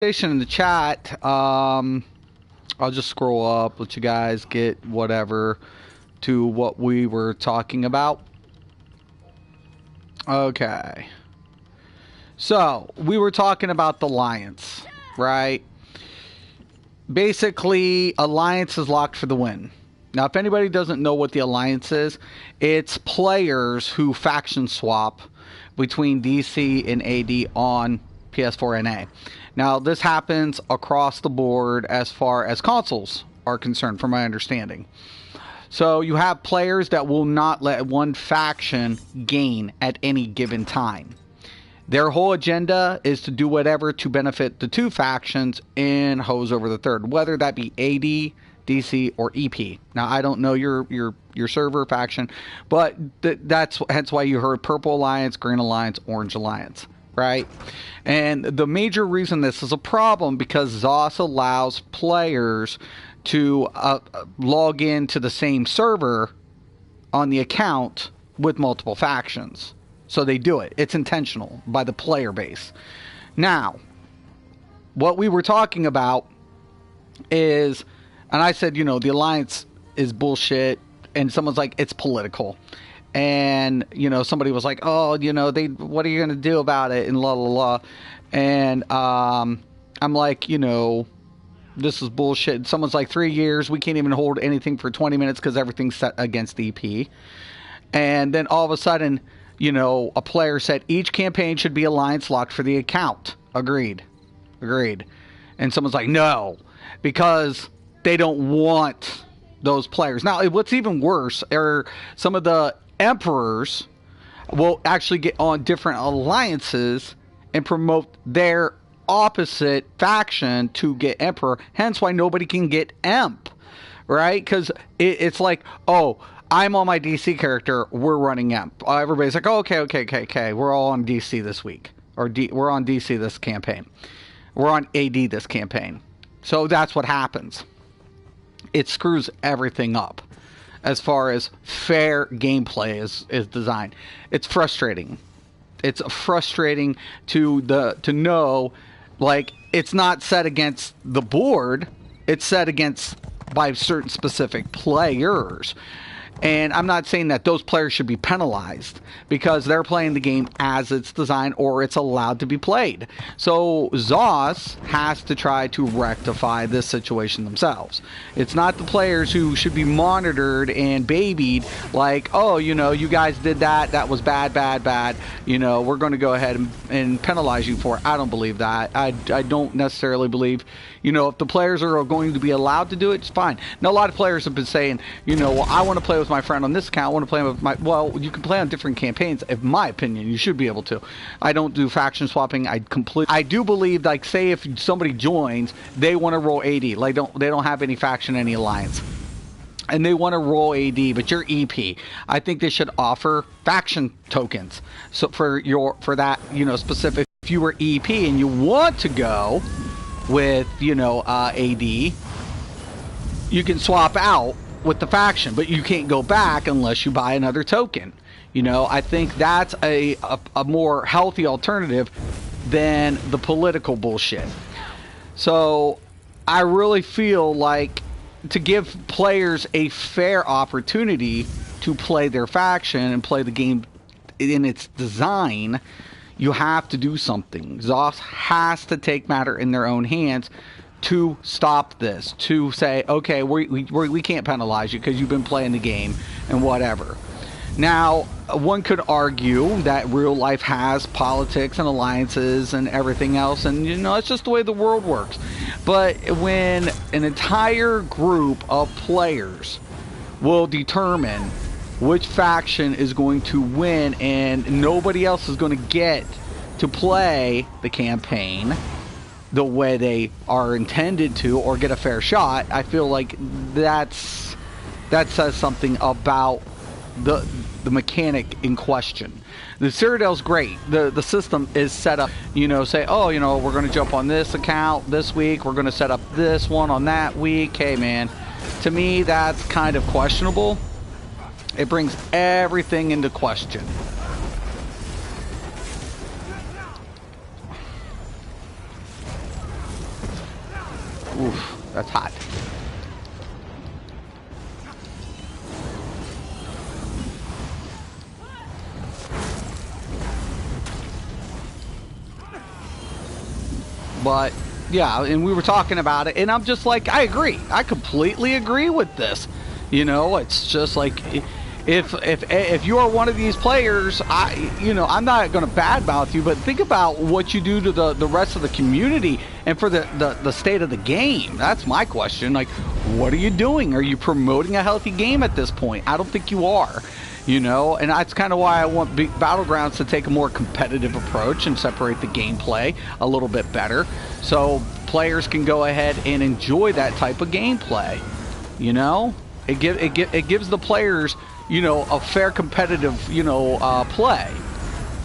In the chat. I'll just scroll up, let you guys get whatever to what we were talking about. Okay. So, we were talking about the Alliance, right? Basically, Alliance is locked for the win. Now, if anybody doesn't know what the Alliance is, it's players who faction swap between DC and AD on PS4 NA. Now, this happens across the board as far as consoles are concerned, from my understanding. So you have players that will not let one faction gain at any given time. Their whole agenda is to do whatever to benefit the two factions and hose over the third, whether that be AD, DC, or EP. Now, I don't know your server faction, but that's hence why you heard Purple Alliance, Green Alliance, Orange Alliance. Right? And the major reason this is a problem because ZOS allows players to log into the same server on the account with multiple factions. So they do it. It's intentional by the player base. Now, what we were talking about is, and I said, the Alliance is bullshit, and someone's like, it's political. And, somebody was like, oh, what are you going to do about it? And la, la, la. And I'm like, this is bullshit. Someone's like, 3 years. We can't even hold anything for 20 minutes because everything's set against EP. And then all of a sudden, a player said each campaign should be Alliance locked for the account. Agreed. And someone's like, no, because they don't want those players. Now, what's even worse are some of the emperors will actually get on different alliances and promote their opposite faction to get emperor, hence why nobody can get emp, right? Because it's like, oh, I'm on my DC character, we're running emp. Everybody's like, oh, okay, we're all on DC this week, or we're on DC this campaign, we're on AD this campaign. So that's what happens. It screws everything up as far as fair gameplay is designed. It's frustrating. It's frustrating to know, like, it's not set against the board. It's set against by certain specific players. And I'm not saying that those players should be penalized because they're playing the game as it's designed or it's allowed to be played. So ZOS has to try to rectify this situation themselves. It's not the players who should be monitored and babied like, oh, you guys did that. That was bad. We're going to go ahead and penalize you for it. I don't believe that. I don't necessarily believe, if the players are going to be allowed to do it, it's fine. Now, a lot of players have been saying, well, I want to play with my friend on this account. I want to play with well, you can play on different campaigns. In my opinion, you should be able to. I don't do faction swapping. I do believe, like, say if somebody joins, they want to roll AD. Like, they don't have any faction, any alliance, and they want to roll AD, but you're EP. I think they should offer faction tokens. So for that, specific, if you were EP and you want to go with, AD, you can swap out with the faction, but you can't go back unless you buy another token. I think that's a more healthy alternative than the political bullshit. So I really feel like to give players a fair opportunity to play their faction and play the game in its design, you have to do something. ZOS has to take matter in their own hands to stop this, to say, okay, we can't penalize you because you've been playing the game and whatever. Now, one could argue that real life has politics and alliances and everything else, and it's just the way the world works. But when an entire group of players will determine which faction is going to win and nobody else is going to get to play the campaign the way they are intended to or get a fair shot, I feel like that says something about the mechanic in question. The Citadel's great. The system is set up, say, oh, we're going to jump on this account this week, we're going to set up this one on that week. Hey, man, to me, that's kind of questionable. It brings everything into question. Oof, that's hot. But yeah, and we were talking about it, and I'm just like, I agree. I completely agree with this. You know, it's just like, if you are one of these players, I'm not going to badmouth you, but think about what you do to the rest of the community and for the state of the game. That's my question. Like, what are you doing? Are you promoting a healthy game at this point? I don't think you are. You know, and that's kind of why I want Battlegrounds to take a more competitive approach and separate the gameplay a little bit better, so players can go ahead and enjoy that type of gameplay. You know, it gives the players, you know, a fair competitive, you know, play,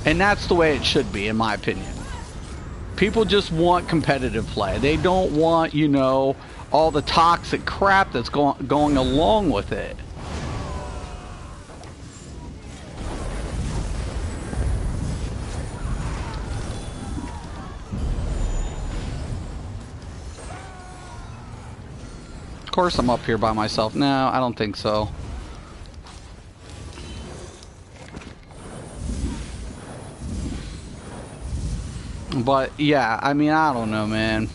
and that's the way it should be, in my opinion. People just want competitive play. They don't want, you know, all the toxic crap that's going along with it. Of course I'm up here by myself. No, I don't think so. But yeah, I mean, I don't know, man.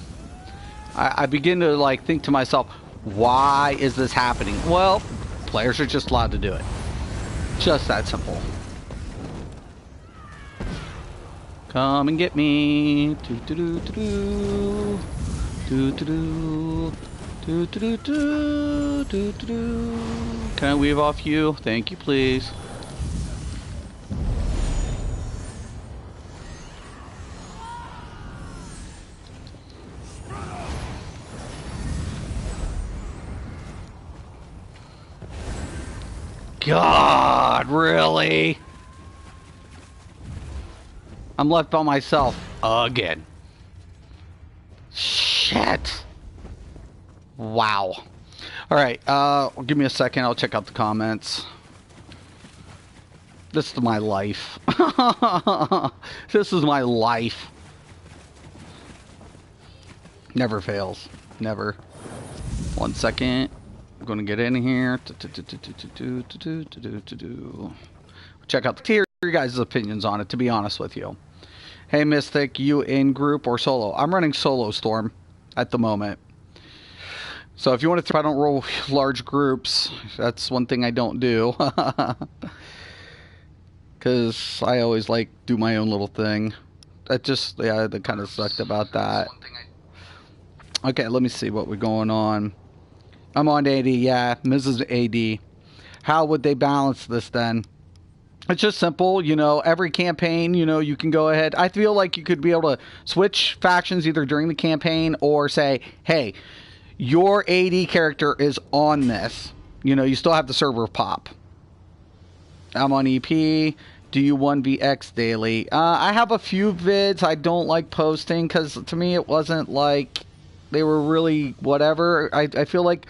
I begin to like think to myself, why is this happening? Well, players are just allowed to do it. Just that simple. Come and get me. Do-do-do-do-do. Do-do-do. Do-do-do-do. Can I weave off you? Thank you, please. God, really? I'm left by myself again. Shit. Wow. Alright, give me a second. I'll check out the comments. This is my life. This is my life. Never fails. Never. 1 second. I'm going to get in here. Check out your guys' opinions on it, to be honest with you. Hey, Mystic, you in group or solo? I'm running solo Storm at the moment. So if you want to, I don't roll large groups. That's one thing I don't do. Because I always like do my own little thing. That just, yeah, that kind of sucked about that. Okay, let me see what we're going on. I'm on AD, yeah, Mrs. AD. How would they balance this then? It's just simple, you know, every campaign, you know, you can go ahead. I feel like you could be able to switch factions either during the campaign or say, hey, your AD character is on this. You know, you still have the server pop. I'm on EP. Do you 1vx daily? I have a few vids I don't like posting because to me it wasn't like they were really whatever. I feel like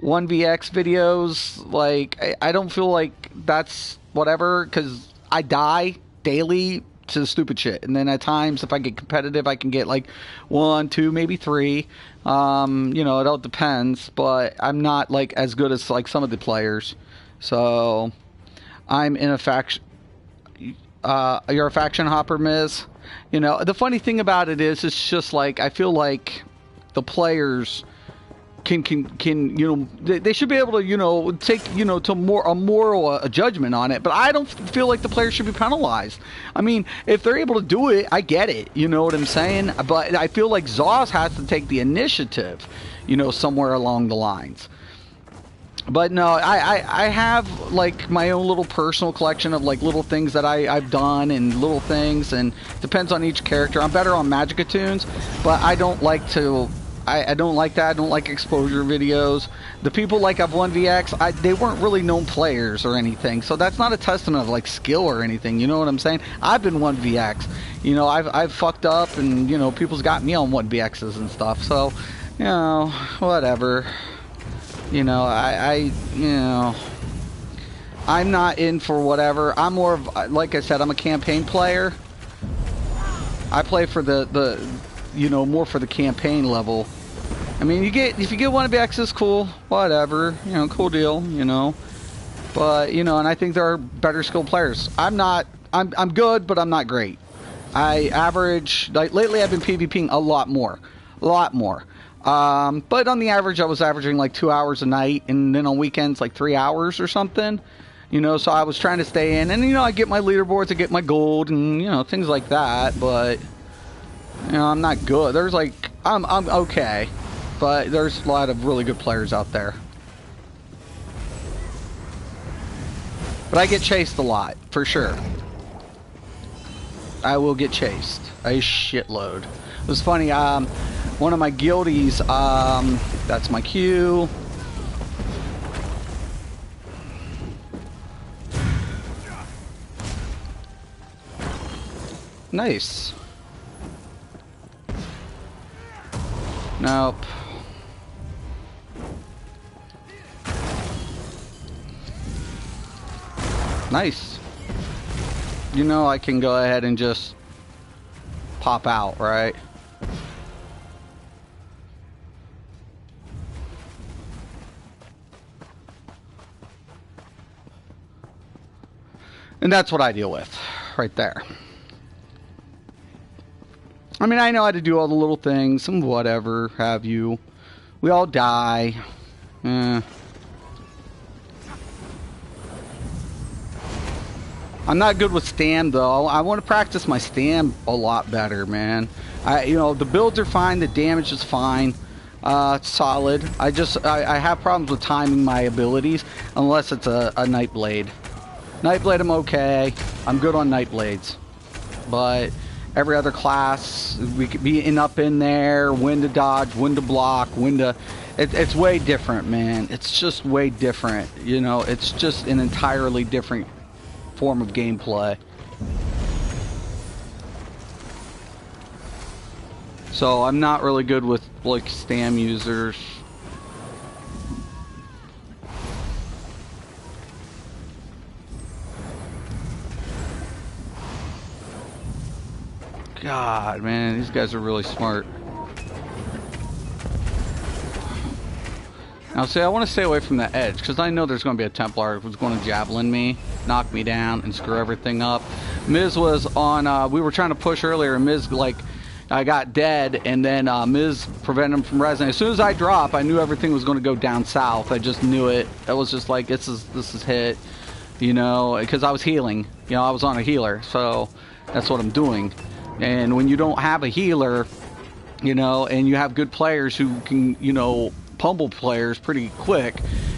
1vx videos, like, I don't feel like that's whatever because I die daily to stupid shit. And then at times, if I get competitive, I can get like 1, 2, maybe 3. You know, it all depends. But I'm not like as good as like some of the players. So I'm in a faction. You're a faction hopper, Miz. You know, the funny thing about it is, it's just like I feel like the players can you know, they should be able to, you know, take, you know, to a moral judgment on it, but I don't feel like the players should be penalized. I mean, if they're able to do it, I get it, you know what I'm saying, but I feel like ZOS has to take the initiative, you know, somewhere along the lines. But no, I have like my own little personal collection of like little things that I've done and little things, and depends on each character. I'm better on Magic tunes, but I don't like to. I don't like that. I don't like exposure videos. The people like I've 1vx, they weren't really known players or anything, so that's not a testament of like skill or anything. You know what I'm saying? I've been 1vx. You know, I've fucked up, and you know, people's got me on 1vx's and stuff. So, you know, whatever. You know, you know, I'm not in for whatever. I'm more of, like I said, I'm a campaign player. I play for the you know, more for the campaign level. I mean, if you get one of X's, cool, whatever, you know, cool deal, you know. But, you know, and I think there are better skilled players. I'm good, but I'm not great. I average, like, lately I've been PvPing a lot more. But on the average, I was averaging like 2 hours a night, and then on weekends, like 3 hours or something. You know, so I was trying to stay in, and, you know, I get my leaderboards, I get my gold, and, you know, things like that, but, you know, I'm not good. There's, like, I'm okay, but there's a lot of really good players out there. But I get chased a lot, for sure. I will get chased a shitload. It was funny, one of my guildies, that's my queue. Nice. Nope. Nice. You know I can go ahead and just pop out, right? And that's what I deal with, right there. I mean, I know how to do all the little things and whatever have you. We all die. I'm not good with stam though. I want to practice my stam a lot better, man. You know, the builds are fine, the damage is fine. It's solid. I have problems with timing my abilities unless it's a Nightblade. Nightblade, I'm okay. I'm good on Nightblades. But every other class, we could be up in there, when to dodge, when to block, when to... It's way different, man. It's just way different. You know, it's just an entirely different form of gameplay. So I'm not really good with, like, stam users. God, man, these guys are really smart. Now, see, I want to stay away from the edge, because I know there's going to be a Templar who's going to javelin me, knock me down, and screw everything up. Miz was on, we were trying to push earlier, and Miz, like, I got dead, and then Miz prevented him from resing. As soon as I drop, I knew everything was going to go down south. I just knew it. I was just like, this is hit, you know, because I was healing. You know, I was on a healer, so that's what I'm doing. And when you don't have a healer, you know, and you have good players who can, you know, pummel players pretty quick,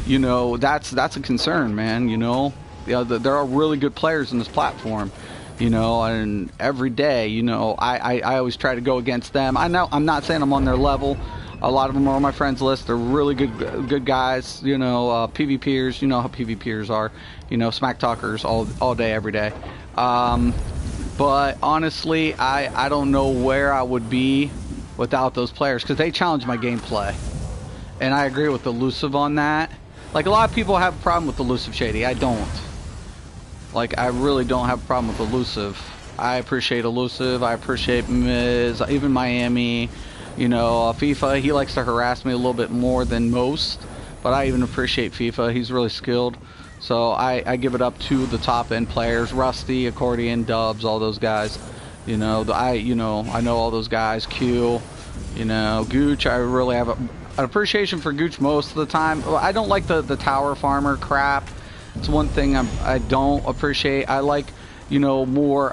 you know, that's a concern, man. You know, there are really good players in this platform, you know, and every day, you know, I always try to go against them. I know I'm not saying I'm on their level. A lot of them are on my friends list. They're really good guys, you know, PvPers. You know how PvPers are, you know, smack talkers all day, every day. But honestly, I don't know where I would be without those players, because they challenge my gameplay. And I agree with Elusive on that. Like, a lot of people have a problem with Elusive Shady. I don't. Like, I really don't have a problem with Elusive. I appreciate Elusive. I appreciate Miz, even Miami. You know, FIFA, he likes to harass me a little bit more than most. But I even appreciate FIFA. He's really skilled. So I give it up to the top end players, Rusty, Accordion, Dubs, all those guys. You know, I know all those guys. Q, you know, Gooch. I really have an appreciation for Gooch most of the time. I don't like the tower farmer crap. It's one thing I don't appreciate. I like, you know, more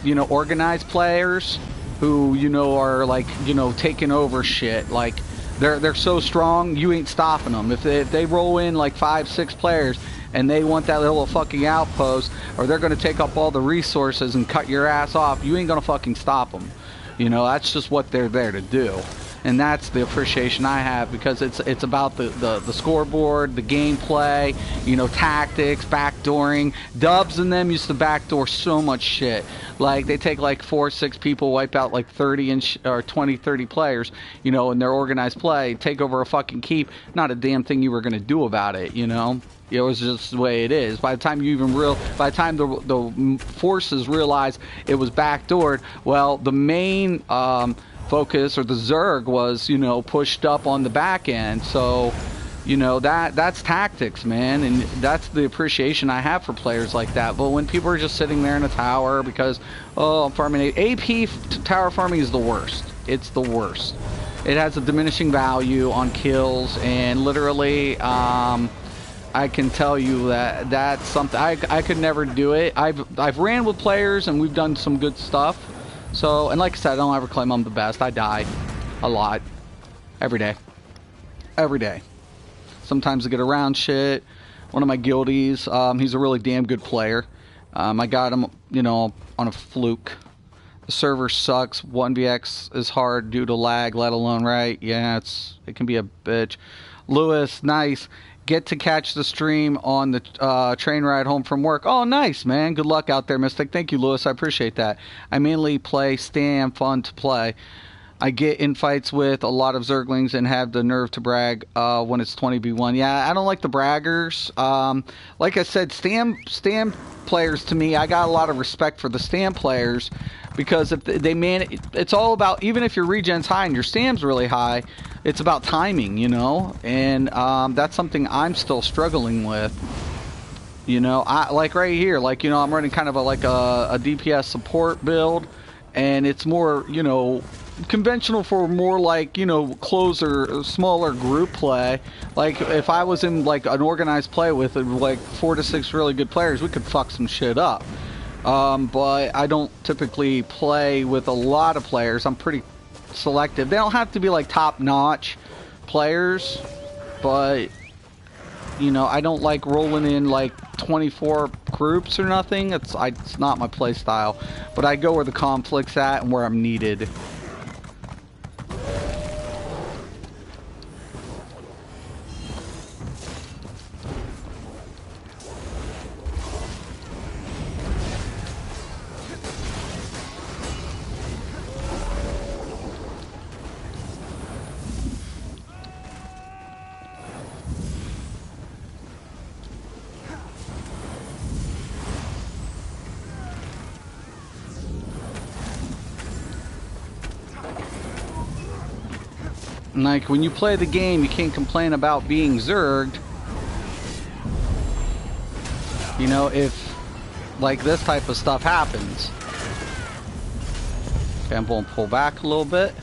you know, organized players who, you know, are like, you know, taking over shit. Like, they're so strong, you ain't stopping them. If they roll in like 5-6 players and they want that little fucking outpost, or they're going to take up all the resources and cut your ass off, you ain't going to fucking stop them. You know, that's just what they're there to do. And that's the appreciation I have, because it's about the scoreboard, the gameplay, you know, tactics, backdooring. Dubs and them used to backdoor so much shit. Like, they take like 4-6 people, wipe out like 20-30 players, you know, in their organized play, take over a fucking keep. Not a damn thing you were gonna do about it, you know. It was just the way it is. By the time the forces realized it was backdoored, well, the main focus, or the Zerg was, you know, pushed up on the back end. So, you know, that's tactics, man, and that's the appreciation I have for players like that. But when people are just sitting there in a tower because, oh, I'm farming AP tower farming is the worst. It's the worst. It has a diminishing value on kills, and literally, I can tell you that that's something I could never do it. I've ran with players and we've done some good stuff. So, and like I said, I don't ever claim I'm the best. I die a lot every day. Every day. Sometimes I get around shit. One of my guildies, he's a really damn good player. I got him, you know, on a fluke. The server sucks. 1vx is hard due to lag, let alone right. Yeah, it can be a bitch. Lewis, nice. Get to catch the stream on the train ride home from work. Oh, nice, man. Good luck out there, Mystic. Thank you, Lewis. I appreciate that. I mainly play Stam, fun to play. I get in fights with a lot of Zerglings and have the nerve to brag when it's 20v1. Yeah, I don't like the braggers. Like I said, Stam players, to me, I got a lot of respect for the Stam players, because if they it's all about, even if your regen's high and your Stam's really high, it's about timing, you know, and that's something I'm still struggling with. You know, I like right here, like, you know, I'm running kind of a DPS support build, and it's more, you know, conventional for more like, you know, closer, smaller group play. Like if I was in like an organized play with like 4 to 6 really good players, we could fuck some shit up. But I don't typically play with a lot of players. I'm pretty selective. They don't have to be like top-notch players, but you know, I don't like rolling in like 24 groups or nothing. It's not my play style. But I go where the conflict's at and where I'm needed. Like, when you play the game, you can't complain about being zerged. You know, if, like, this type of stuff happens. Okay, I'm going to pull back a little bit.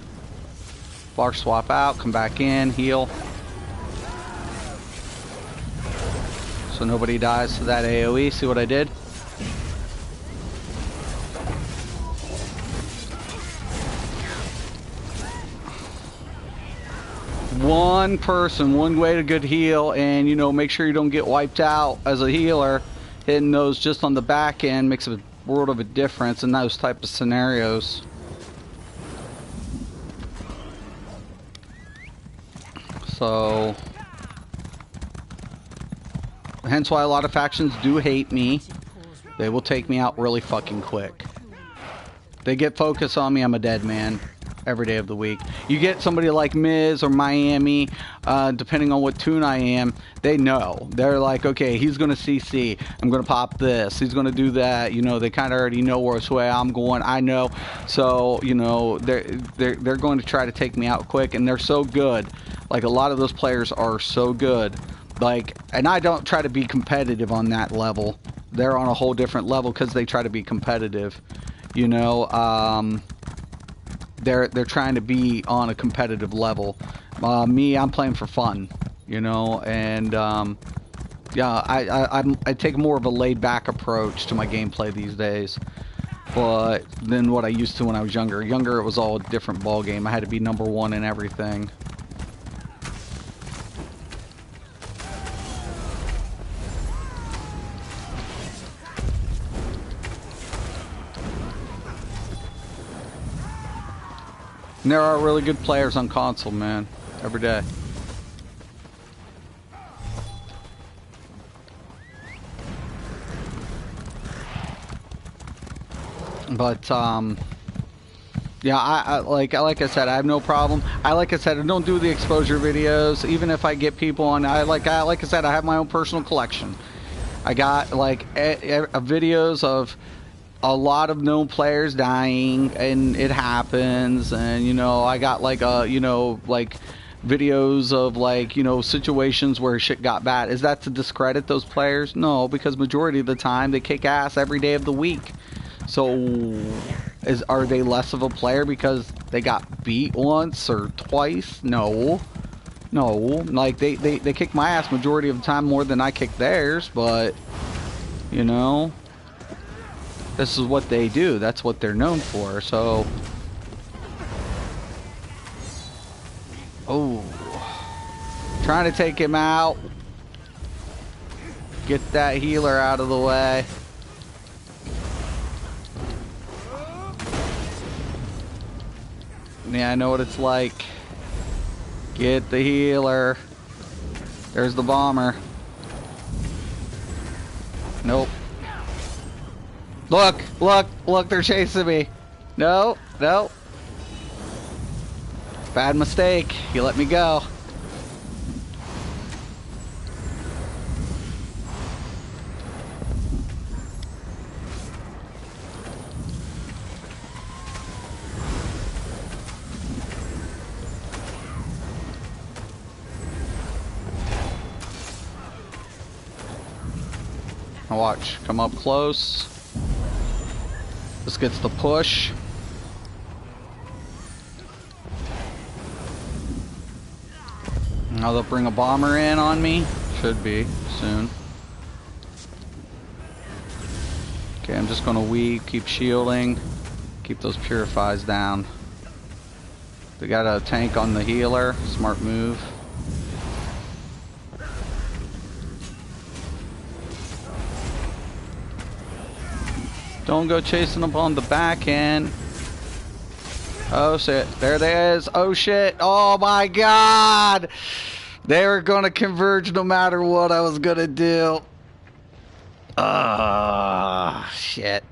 Bar swap out, come back in, heal. So nobody dies to that AoE. See what I did? One person, one way to good heal, and you know, make sure you don't get wiped out as a healer. Hitting those just on the back end makes a world of a difference in those type of scenarios. So, hence why a lot of factions do hate me. They will take me out really fucking quick. They get focus on me, I'm a dead man. Every day of the week. You get somebody like Miz or Miami, depending on what tune I am, they know. They're like, okay, he's going to CC. I'm going to pop this. He's going to do that. You know, they kind of already know which way I'm going. I know. So, you know, they're going to try to take me out quick, and they're so good. Like, a lot of those players are so good. Like, and I don't try to be competitive on that level. They're on a whole different level because they try to be competitive. You know, they're trying to be on a competitive level. Me, I'm playing for fun, you know, and yeah, I take more of a laid-back approach to my gameplay these days, but than what I used to when I was younger. Younger, it was all a different ball game. I had to be #1 in everything. And there are really good players on console, man, every day. But yeah, I like I said, I have no problem. Like I said, I don't do the exposure videos, even if I get people on. Like I said, I have my own personal collection. I got like videos of a lot of known players dying, and it happens. And you know, I got like like videos of like situations where shit got bad. Is that to discredit those players? No, because majority of the time they kick ass every day of the week. So are they less of a player because they got beat once or twice? No. No, like they kick my ass majority of the time more than I kick theirs, but you know, this is what they do. That's what they're known for. So oh, trying to take him out. Get that healer out of the way. Yeah, I know what it's like. Get the healer. There's the bomber. Nope. Look, look, look, they're chasing me. No, no. Bad mistake. You let me go. Now watch, come up close. This gets the push. Now they'll bring a bomber in on me. Should be soon. Okay, I'm just gonna weave, keep shielding, keep those purifies down. They got a tank on the healer. Smart move. Don't go chasing them on the back end. Oh shit, there they is. Oh shit, oh my god! They were gonna converge no matter what I was gonna do. Shit.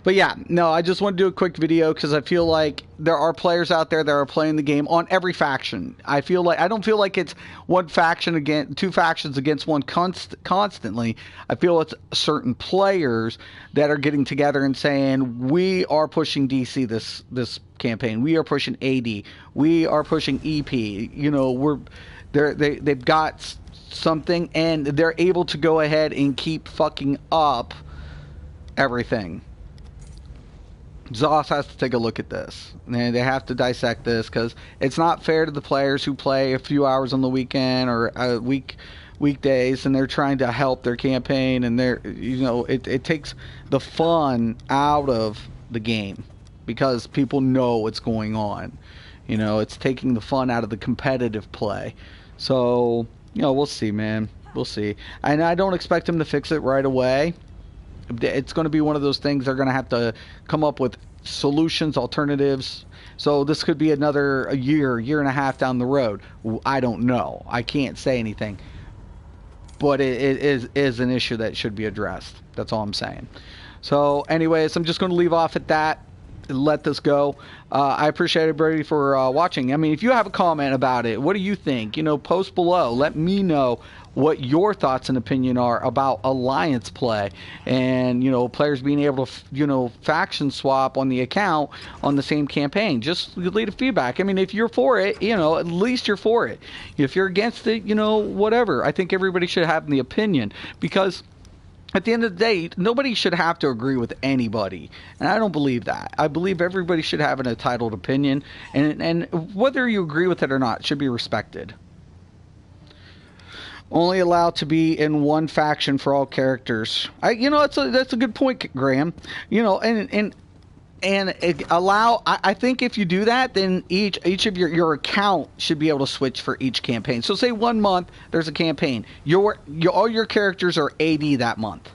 But yeah, no, I just want to do a quick video because I feel like there are players out there that are playing the game on every faction. I don't feel like it's one faction against two factions against one constantly. I feel it's certain players that are getting together and saying we are pushing DC this campaign. We are pushing AD. We are pushing EP. You know, they've got something and they're able to go ahead and keep fucking up everything. ZOS has to take a look at this. And they have to dissect this because it's not fair to the players who play a few hours on the weekend or weekdays, and they're trying to help their campaign, and it takes the fun out of the game because people know what's going on. You know, it's taking the fun out of the competitive play. So, you know, we'll see, man. We'll see. And I don't expect them to fix it right away. It's going to be one of those things they're going to have to come up with solutions, alternatives. So this could be a year and a half down the road. I don't know. I can't say anything. But it is an issue that should be addressed. That's all I'm saying. So anyways, I'm just going to leave off at that. Let this go. I appreciate everybody for watching. I mean, if you have a comment about it, what do you think? You know, post below. Let me know what your thoughts and opinion are about alliance play and, you know, players being able to, you know, faction swap on the account on the same campaign. Just leave a feedback. I mean, if you're for it, you know, at least you're for it. If you're against it, you know, whatever. I think everybody should have the opinion because at the end of the day, nobody should have to agree with anybody. And I don't believe that. I believe everybody should have an entitled opinion. And whether you agree with it or not, it should be respected. Only allowed to be in one faction for all characters. You know, that's a good point, Graham. You know, and allow. I think if you do that, then each of your account should be able to switch for each campaign. So say 1 month there's a campaign. All your characters are AD that month,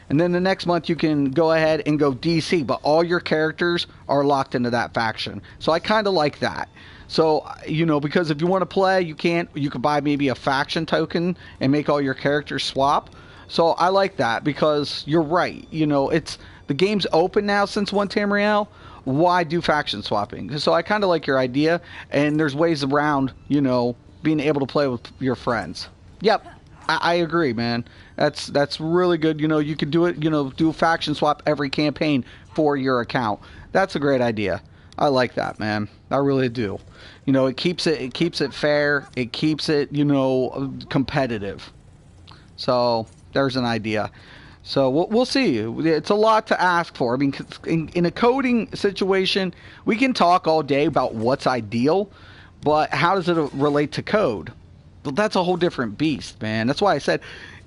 and then the next month you can go ahead and go DC, but all your characters are locked into that faction. So I kind of like that. So, you know, because if you want to play, you can buy maybe a faction token and make all your characters swap. So I like that because you're right. You know, the game's open now since One Tamriel. Why do faction swapping? So I kind of like your idea, and there's ways around, you know, being able to play with your friends. Yep. I agree, man. That's really good. You know, you could do it. You know, do a faction swap every campaign for your account. That's a great idea. I like that, man. I really do. You know, it keeps it fair. It keeps it, you know, competitive. So there's an idea. So we'll see. It's a lot to ask for. I mean, in a coding situation, we can talk all day about what's ideal, but how does it relate to code? Well, that's a whole different beast, man. That's why I said,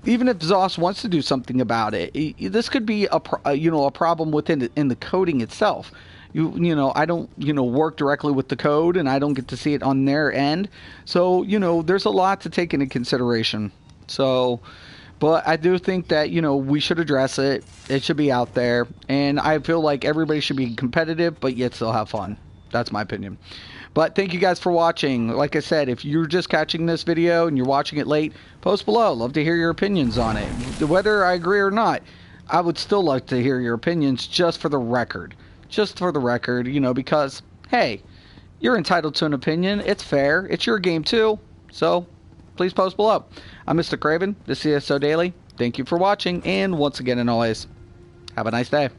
even if ZOS wants to do something about it, this could be you know, a problem within in the coding itself. You know, I don't, you know, work directly with the code, and I don't get to see it on their end. So, you know, there's a lot to take into consideration. So, but I do think that, you know, we should address it. It should be out there. And I feel like everybody should be competitive, but yet still have fun. That's my opinion. But thank you guys for watching. Like I said, if you're just catching this video and you're watching it late, post below. Love to hear your opinions on it. Whether I agree or not, I would still like to hear your opinions just for the record. Just for the record, you know, because, hey, you're entitled to an opinion. It's fair. It's your game, too. So, please post below. I'm Mysticraven, this is ESO Daily. Thank you for watching, and once again and always, have a nice day.